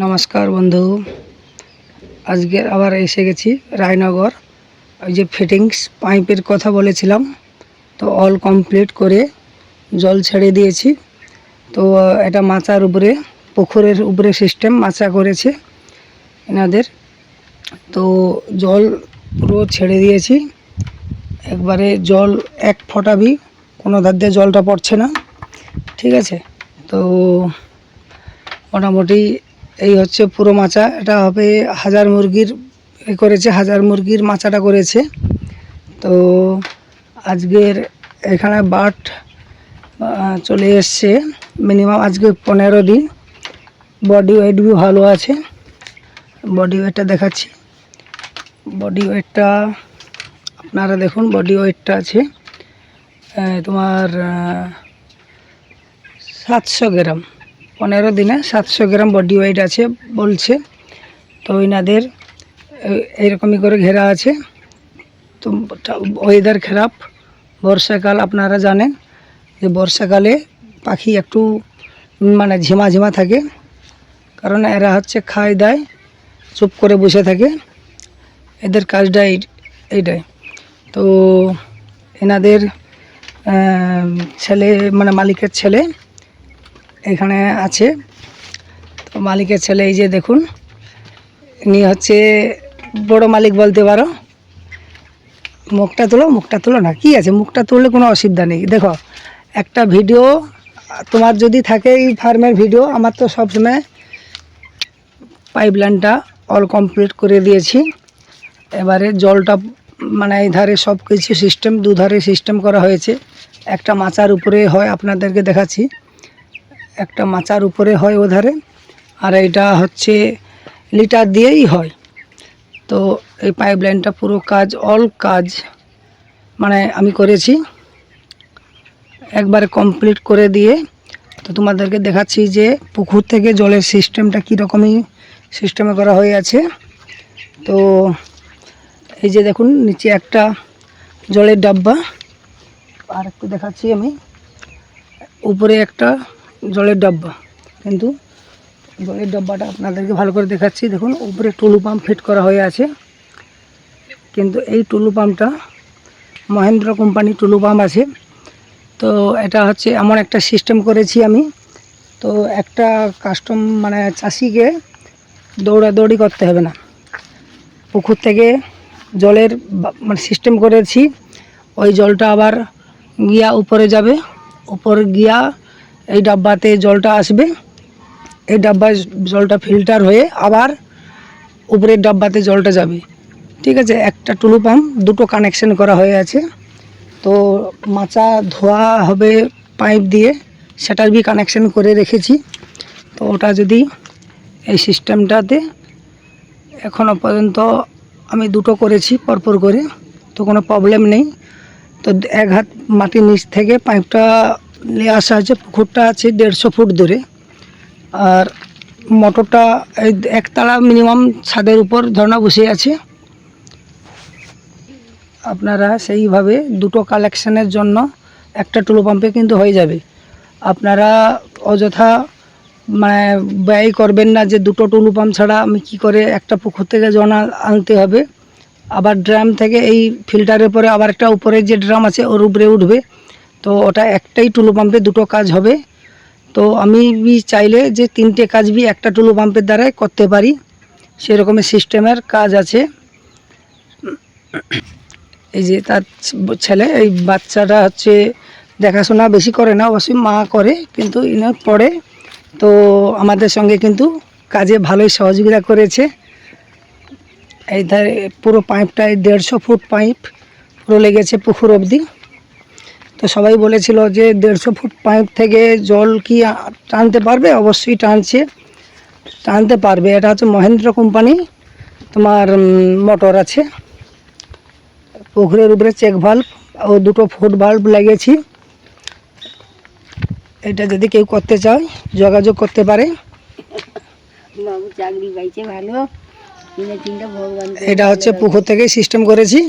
নমস্কার বন্ধু, আজকে আবার এসে গেছি রায়নগর। ওই যে ফিটিংস পাইপের কথা বলেছিলাম, তো অল কমপ্লিট করে জল ছেড়ে দিয়েছি। তো এটা মাচার উপরে, পুকুরের উপরে সিস্টেম মাচা করেছে এনাদের। তো জল পুরো ছেড়ে দিয়েছি একবারে, জল এক ফোঁটা भी কোনো ধার দিয়ে জলটা পড়ছে না, ঠিক আছে। তো মোটামুটি এই হচ্ছে পুরো মাচা। এটা হবে 1000 মুরগির করেছে, 1000 মুরগির মাচাটা করেছে। তো আজকের এখানে বাট চলে এসছে মিনিমাম আজকে 15 দিন। বডি ওয়েট भी ভালো আছে। বডি ওয়েটটা দেখাচ্ছি। বডি ওয়েটটা আপনারা দেখুন, বডি ওয়েটটা আছে তোমার 700 গ্রাম। 15 দিনে 700 গ্রাম বডি ওয়েট আছে বলছে। তো এনাদের এইরকমই করে ঘেরা আছে। তো ওয়েদার খারাপ, বর্ষাকাল, আপনারা জানেন যে বর্ষাকালে পাখি একটু মানে ঝিমা ঝিমা থাকে, কারণ এরা হচ্ছে খায় দায়, চুপ করে বসে থাকে, এদের কাজটা এইটাই। তো এনাদের ছেলে মানে মালিকের ছেলে এখানে আছে। তো মালিকের ছেলে এই যে দেখুন, ইনি হচ্ছে বড় মালিক বলতে পারো। মুখটা তোলো না, কি আছে, মুখটা তুললে কোনো অসুবিধা নেই। দেখো, একটা ভিডিও তোমার যদি থাকে এই ফার্মের ভিডিও, আমার তো সবসময় পাইপ লাইনটা অল কমপ্লিট করে দিয়েছি। এবারে জলটা মানে এই ধারে সব কিছু সিস্টেম, দুধারে সিস্টেম করা হয়েছে। একটা মাচার উপরে হয়, আপনাদেরকে দেখাচ্ছি, একটা মাচার উপরে হয় ওধারে, আর এইটা হচ্ছে লিটার দিয়েই হয়। তো এই পাইপ লাইনটা পুরো কাজ, অল কাজ মানে আমি করেছি একবারে কমপ্লিট করে দিয়ে। তো তোমাদেরকে দেখাচ্ছি যে পুকুর থেকে জলের সিস্টেমটা কীরকমই সিস্টেমে করা হয়ে আছে। তো এই যে দেখুন, নিচে একটা জলের ডাব্বা, আর একটু দেখাচ্ছি আমি, উপরে একটা জলের ডাব্বা। কিন্তু জলের ডাব্বাটা আপনাদেরকে ভালো করে দেখাচ্ছি। দেখুন, উপরে টুলু পাম্প ফিট করা হয়ে আছে, কিন্তু এই টুলু পাম্পটা মহেন্দ্র কোম্পানি টুলু পাম্প আছে। তো এটা হচ্ছে এমন একটা সিস্টেম করেছি আমি, তো একটা কাস্টম মানে চাষিকে দৌড়াদৌড়ি করতে হবে না। পুকুর থেকে জলের মানে সিস্টেম করেছি, ওই জলটা আবার গিয়া উপরে যাবে, উপরে গিয়া এই ডাব্বাতে জলটা আসবে, এই ডাব্বায় জলটা ফিল্টার হয়ে আবার উপরের ডাব্বাতে জলটা যাবে, ঠিক আছে। একটা টুলু পাম্প, দুটো কানেকশন করা হয়ে আছে। তো মাচা ধোয়া হবে পাইপ দিয়ে, সেটার भी কানেকশন করে রেখেছি। তো ওটা যদি এই সিস্টেমটাতে এখনও পর্যন্ত আমি দুটো করেছি পরপর করে, তো কোনো প্রবলেম নেই। তো এক হাত মাটির নিচ থেকে পাইপটা নিয়ে আসা হয়েছে। পুকুরটা আছে 150 ফুট দূরে, আর মোটরটা এই একতলা মিনিমাম ছাদের উপর ঝর্ণা বসে আছে। আপনারা সেইভাবে দুটো কালেকশনের জন্য একটা টুলু পাম্পে কিন্তু হয়ে যাবে। আপনারা অযথা মানে ব্যয় করবেন না যে দুটো টুলু পাম্প ছাড়া আমি কি করে একটা পুকুর থেকে জল আনতে হবে, আবার ড্রাম থেকে এই ফিল্টারের পরে আবার একটা উপরে যে ড্রাম আছে ওর উপরে উঠবে। তো ওটা একটাই টুলু পাম্পে দুটো কাজ হবে। তো আমি চাইলে যে 3টে কাজ একটা টুলু পাম্পের দ্বারাই করতে পারি, সেরকমের সিস্টেমের কাজ আছে। এই যে তার ছেলে, এই বাচ্চাটা হচ্ছে দেখাশোনা বেশি করে না, অবশ্যই মা করে, কিন্তু ইনি পড়ে। তো আমাদের সঙ্গে কিন্তু কাজে ভালোই সহযোগিতা করেছে। এই ধারে পুরো পাইপটায় 150 ফুট পাইপ পুরো লেগেছে পুকুর অবধি। তো সবাই বলেছিল যে 150 ফুট পাইপ থেকে জল কি টানতে পারবে? অবশ্যই টানতে পারবে। এটা হচ্ছে মহেন্দ্র কোম্পানি তোমার মোটর আছে, পুকুরের উপরে চেক ভাল্ব ও দুটো ফুট ভাল্ব লাগিয়েছি। এটা যদি কেউ করতে চায় যোগাযোগ করতে পারে। এটা হচ্ছে পুকুর থেকে সিস্টেম করেছি।